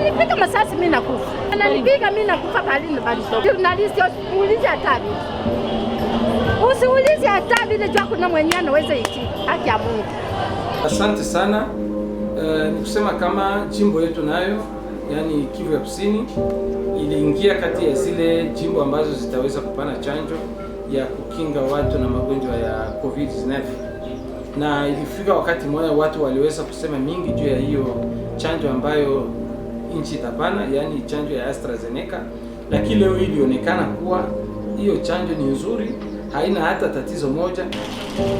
Ananipiga masasi mimi nakufa. Ananipiga mimi nakufa bali ni bali. Journalist usiulize hatabi. Usiulize hatabi ile jua kuna mwenyewe anaweza iki. Haki ya Mungu. Asante sana. Ni kusema kama jimbo yetu nayo yani Kivu ya Kusini iliingia kati ya zile jimbo ambazo zitaweza kupana chanjo ya kukinga watu na magonjwa ya COVID-19. Na ilifika wakati mmoja watu waliweza kusema mingi juu ya hiyo chanjo ambayo nchi itapana, yani chanjo ya AstraZeneca, lakini leo ilionekana kuwa hiyo chanjo ni nzuri, haina hata tatizo moja.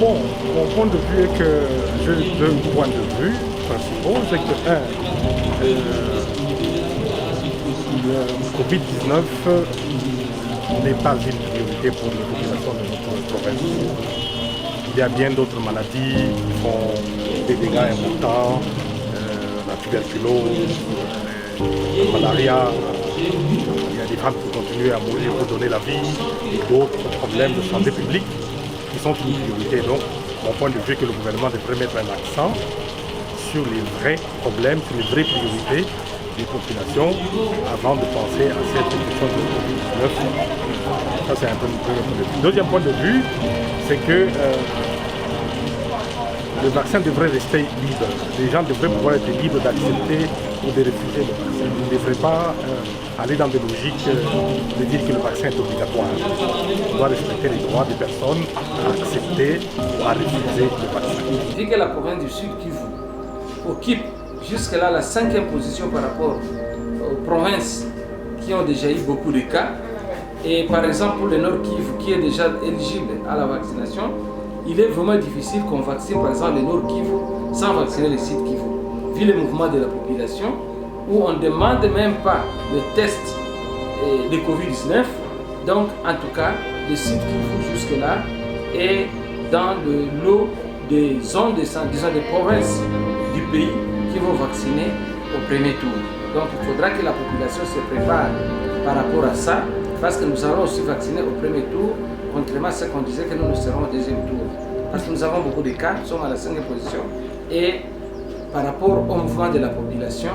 Bon, mon point de vue est que j'ai deux points de vue principaux. C'est que le Covid-19 n'est pas une priorité pour les populations de notre province. Il y a bien d'autres maladies qui font des dégâts importants, la tuberculose, la malaria. Il y a des femmes qui continuent à mourir pour donner la vie et d'autres problèmes de santé publique qui sont une priorité. Donc, mon point de vue est que le gouvernement devrait mettre un accent sur les vrais problèmes, sur les vraies priorités des populations avant de penser à cette question de Covid-19. Ça, c'est un peu mon point de vue. Deuxième point de vue, c'est que le vaccin devrait rester libre. Les gens devraient pouvoir être libres d'accepter ou de refuser le vaccin. Ils ne devraient pas aller dans des logiques de dire que le vaccin est obligatoire. On doit respecter les droits des personnes à accepter ou à refuser le vaccin. Vu que la province du Sud Kivu occupe jusque-là la 5e position par rapport aux provinces qui ont déjà eu beaucoup de cas, et par exemple pour le Nord Kivu qui est déjà éligible à la vaccination, il est vraiment difficile qu'on vaccine par exemple le Nord Kivu sans vacciner le Sud Kivu, vu le mouvement de la population où on ne demande même pas le test de Covid-19. Donc en tout cas, le Sud Kivu jusque-là est dans le lot des zones, disons des provinces du pays qui vont vacciner au premier tour. Donc il faudra que la population se prépare par rapport à ça, parce que nous allons aussi vacciner au premier tour, contrairement à ce qu'on disait que nous serons au deuxième tour. Parce que nous avons beaucoup de cas, nous sommes à la 5e position, et par rapport au mouvement de la population,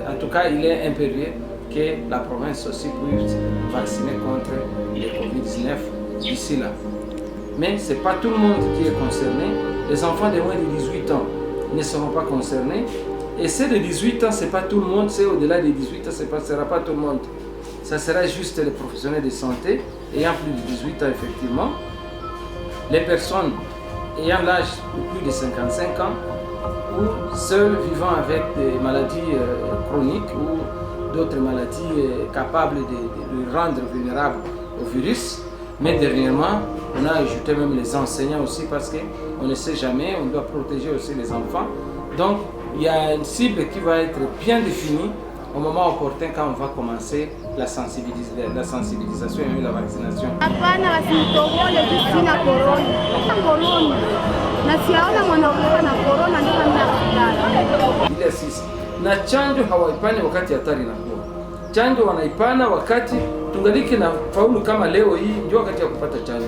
en tout cas il est impérieux que la province aussi puisse vacciner contre le Covid-19 d'ici là. Mais ce n'est pas tout le monde qui est concerné. Les enfants de moins de 18 ans ne seront pas concernés. Et ceux de 18 ans, ce n'est pas tout le monde. Ceux au-delà de 18 ans, ce ne sera pas tout le monde. Ça sera juste les professionnels de santé ayant plus de 18 ans, effectivement. Les personnes ayant l'âge de plus de 55 ans ou ceux vivant avec des maladies chroniques ou d'autres maladies capables de les rendre vulnérables au virus. Mais dernièrement, on a ajouté même les enseignants aussi parce qu'on ne sait jamais, on doit protéger aussi les enfants. Donc, il y a une cible qui va être bien définie au moment opportun quand on va commencer la sensibilisation et même la vaccination. Na chanjo hawaipani wakati hatari inakuwa. Chanjo wanaipana wakati tungaliki na faulu kama leo hii ndio wakati ya kupata chanjo.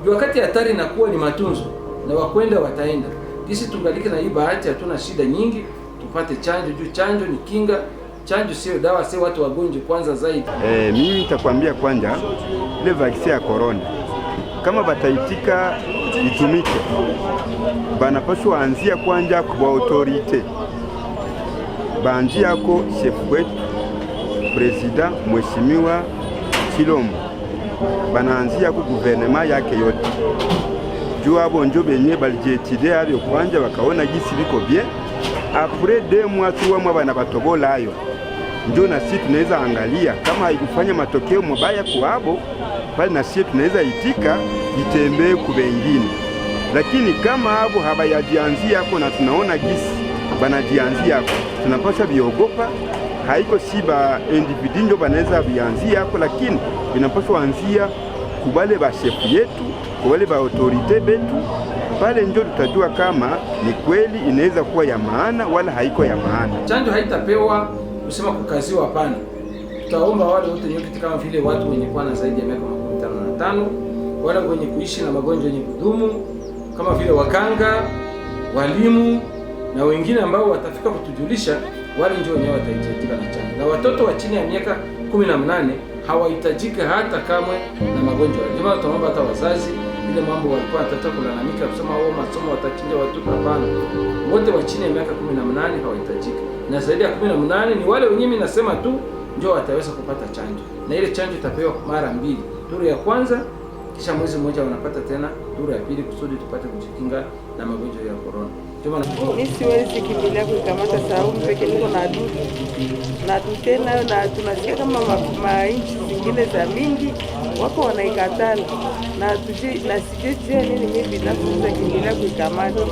Ndio wakati hatari inakuwa ni matunzo na wakwenda wataenda. Sisi tungaliki na hii bahati hatuna shida nyingi tupate chanjo juu chanjo ni kinga. Chanjo sio dawa, sio watu wagonjwa kwanza zaidi. Mimi nitakwambia kwanza ile vaccine ya corona kama bataitika itumike. Banapaswa anzia kwanza kwa autorite. Baanzia ko chef wetu President Mheshimiwa Chilombo. Banaanzia ku guvernema yake yote. Juu abo njo benye balijetide abyo kwanja bakaona gisi biko bien. Après 2 mois 3 mois bana batobola ayo. Njo na sisi tunaweza angalia kama haikufanya matokeo mabaya kwabo, bali na sisi tunaweza itika itembee ku wengine. Lakini kama hapo habayajianzia hapo na tunaona gisi banajianzia hapo, tunapaswa biogopa. Haiko siba individu ndio banaweza bianzia hapo, lakini inapaswa anzia kubale ba chef yetu, kubale ba autorite betu. Pale ndio tutajua kama ni kweli inaweza kuwa ya maana wala haiko ya maana. Chanjo haitapewa kusema kukaziwa, hapana. Tutaomba wale wote nyuki kama vile watu wenye kuwa na zaidi ya miaka 55, wale wenye kuishi na magonjwa yenye kudumu kama vile waganga, walimu na wengine ambao watafika kutujulisha wale ndio wenyewe watahitajika na chanjo, na watoto wa chini ya miaka 18 hawahitajika hata kamwe na magonjwa. Ndio maana tunaomba hata wazazi, ile mambo walikuwa wanataka kulalamika kusema masomo watachinja watoto, hapana. Wote wa chini ya miaka 18 hawahitajika, na zaidi ya 18 ni wale wenyewe nasema tu ndio wataweza kupata chanjo, na ile chanjo itapewa mara 2, duru ya kwanza kisha mwezi mmoja wanapata tena duru ya pili, kusudi tupate kujikinga na magonjwa ya corona. Mimi siwezi kimbilia kuikamata saumu peke, niko na tena, na tunasikia kama nchi zingine za mingi wako wanaikatala, na sijui nini mimi binafsi kimbilia kuikamata.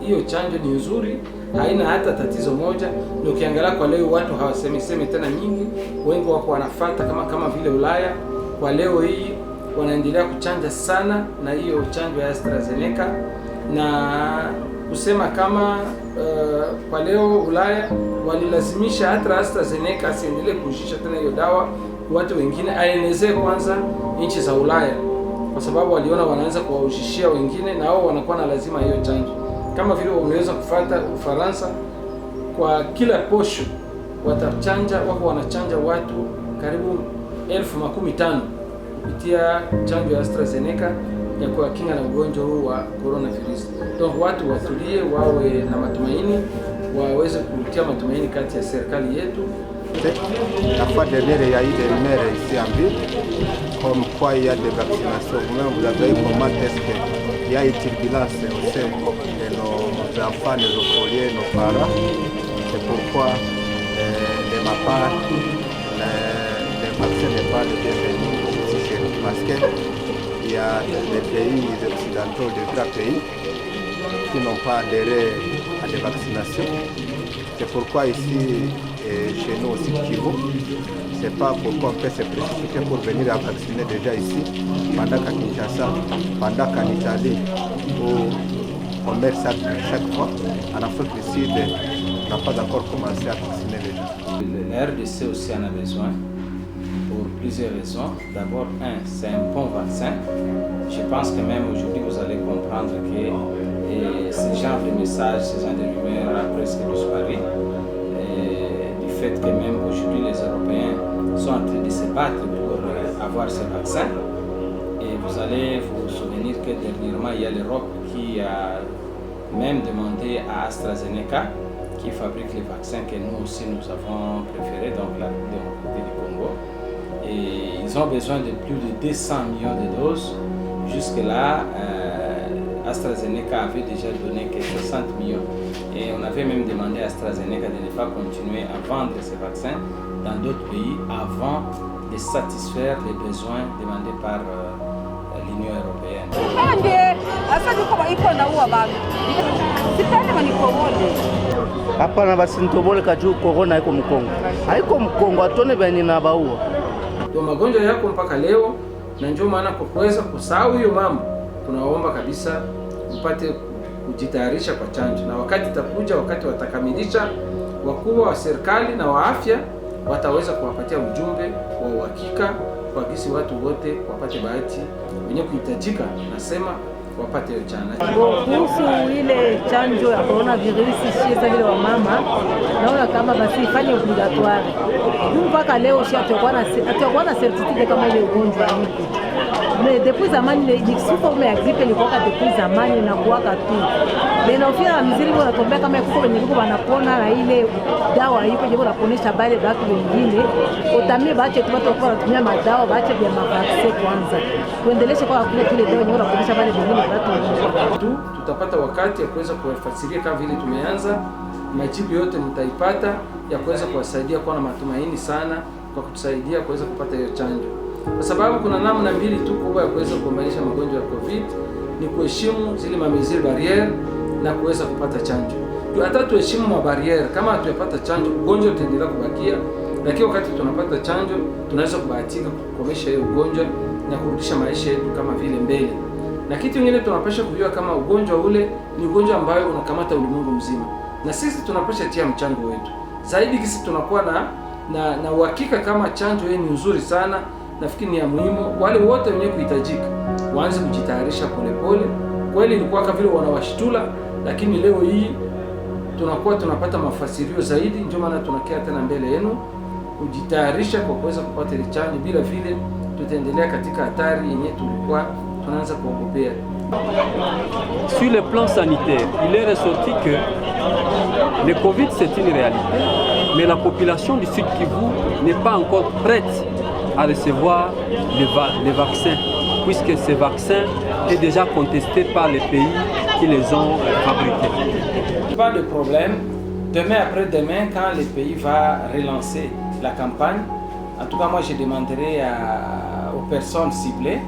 Hiyo chanjo ni nzuri, haina hata tatizo moja. Ndio ukiangalia kwa leo watu hawasemi tena nyingi, wengi wako wanafuata kama vile Ulaya. Kwa leo hii wanaendelea kuchanja sana na hiyo chanjo ya AstraZeneca, na kusema kama kwa leo Ulaya walilazimisha hata AstraZeneca asiendelee kushusha tena hiyo dawa watu wengine, aenezee kwanza nchi za Ulaya, kwa sababu waliona wanaanza kuwaushishia wengine na wao wanakuwa na lazima hiyo chanjo. Kama vile unaweza kufuata Ufaransa, kwa kila posho watachanja, wako wanachanja watu karibu 15,000 kupitia chanjo ya AstraZeneca ya kuwakinga na ugonjwa huu wa coronavirus. Donc watu watulie, wawe na matumaini, waweze kutia matumaini kati ya serikali yetu. La fois dernière, il y a eu des rumeurs ici en ville, comme quoi il y a des vaccinations. Vous-même, vous avez vu comment est-ce qu'il y a une turbulence au sein de nos enfants, nos foyers, nos parents. C'est pourquoi, de ma part, le vaccin n'est pas le bienvenu ici chez nous. Parce qu'il y a des pays occidentaux, des grands pays, qui n'ont pas adhéré à des vaccinations. C'est pourquoi ici, chez nous aussi, Kivu, c'est pas pourquoi on peut se précipiter pour venir à vacciner déjà ici, pendant qu'à Kinshasa, pendant qu'en Italie, où on met ça chaque fois, en Afrique du Sud, on n'a pas encore commencé à vacciner les gens. La RDC aussi en a besoin, pour plusieurs raisons. D'abord, c'est un bon vaccin. Je pense que même aujourd'hui, vous allez comprendre que ce genre de messages, ce genre de rumeurs a presque disparu. Du fait que même aujourd'hui, les Européens sont en train de se battre pour avoir ce vaccin. Et vous allez vous souvenir que dernièrement, il y a l'Europe qui a même demandé à AstraZeneca, qui fabrique les vaccins que nous aussi nous avons préférés, donc la République du Congo. Et ils ont besoin de plus de 200 millions de doses. Jusque-là, AstraZeneca avait déjà donné que 60 millions. Et on avait même demandé à AstraZeneca de ne pas continuer à vendre ces vaccins dans d'autres pays avant de satisfaire les besoins demandés par l'Union européenne. Hapana, basi nitoboleka juu corona haiko Mkongo. Haiko Mkongo, atone bani na baua. Ndio magonjwa yako mpaka leo, na ndio maana kwa kuweza kusahau hiyo mambo, tunaomba kabisa mpate kujitayarisha kwa chanjo, na wakati itakuja, wakati watakamilisha, wakubwa wa serikali na wa afya wataweza kuwapatia ujumbe wa uhakika kwa kisi watu wote wapate bahati wenye kuhitajika, nasema wapate hiyo chanjo. Kuhusu ile chanjo ya coronavirus, shiza vile wa mama, naona kama basi ifanye obligatoire. Mpaka leo atakuwa na certitude kama ile ugonjwa hivi. Mais depuis zamani ile suko ya gripe ni kwa depuis zamani na kuwaka tu. Mais na ufia mzuri kwa kutombea kama kuko wenye kuko wanapona na ile dawa hiyo je bora kuonesha bale watu wengine. Utamie baache tu watu kwa kutumia madawa, baache vya mavaccine kwanza. Tuendeleshe kwa kule kile dawa yenyewe kuonesha bale wengine watu wengine. Tutapata wakati ya kuweza kuwafasiria kama vile tumeanza, majibu yote mtaipata ya kuweza kuwasaidia kuwa na matumaini sana kwa kutusaidia kuweza kupata hiyo chanjo. Kwa sababu kuna namna mbili tu kubwa ya kuweza kukombanisha magonjwa ya COVID, ni kuheshimu zile mamezile barriere na kuweza kupata chanjo. Hata tuheshimu mabariere, kama hatuyapata chanjo ugonjwa utaendelea kubakia, lakini wakati tunapata chanjo tunaweza kubahatika kukomesha hiyo ugonjwa na kurudisha maisha yetu kama vile mbele. Na kitu kingine tunapaswa kujua kama ugonjwa ule ni ugonjwa ambayo unakamata ulimwengu mzima, na sisi tunapaswa tia mchango wetu zaidi. Sisi tunakuwa na uhakika kama chanjo hii ni nzuri sana. Nafikiri ni ya muhimu wale wote wenye kuhitajika waanze kujitayarisha polepole. Kweli ilikuwa kama vile wanawashtula, lakini leo hii tunakuwa tunapata mafasirio zaidi. Ndio maana tunakia tena mbele yenu kujitayarisha kwa kuweza kupata ile chanjo, bila vile tutaendelea katika hatari yenye tulikuwa tunaanza kuogopea. Sur le plan sanitaire, il est ressorti que le Covid c'est une réalité, mais la population du Sud Kivu n'est pas encore prête à recevoir les vaccins, puisque ces vaccins est déjà contesté par les pays qui les ont fabriqués. Pas de problème. Demain après-demain, quand le pays va relancer la campagne, en tout cas moi je demanderai aux personnes ciblées,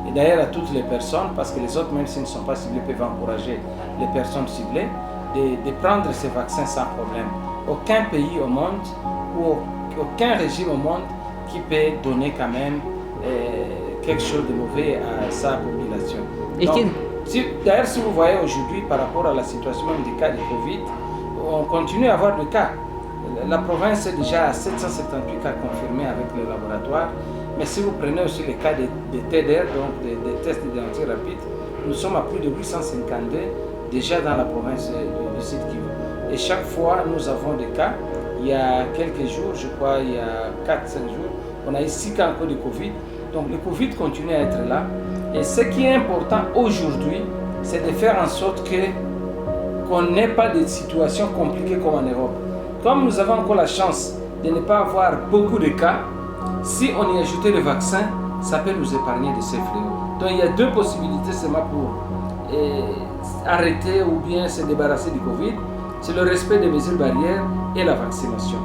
et d'ailleurs à toutes les personnes, parce que les autres, même s'ils ne sont pas ciblés, peuvent encourager les personnes ciblées de prendre ces vaccins sans problème. Aucun pays au monde ou aucun régime au monde qui peut donner quand même quelque chose de mauvais à sa population. D'ailleurs, si vous voyez aujourd'hui par rapport à la situation même des cas de Covid, on continue à avoir des cas. La province est déjà à 778 cas confirmés avec les laboratoires. Mais si vous prenez aussi les cas de TDR, donc des tests d'identité rapide, nous sommes à plus de 852 déjà dans la province du Sud Kivu. Et chaque fois, nous avons des cas. Il y a quelques jours, je crois, il y a 4-5 jours, on a eu 6 cas encore de Covid. Donc le Covid continue à être là. Et ce qui est important aujourd'hui, c'est de faire en sorte qu'on n'ait pas de situations compliquées comme en Europe. Comme nous avons encore la chance de ne pas avoir beaucoup de cas, si on y ajoutait le vaccin, ça peut nous épargner de ces fléaux. Donc il y a deux possibilités seulement pour arrêter ou bien se débarrasser du Covid. C'est le respect des mesures barrières et la vaccination.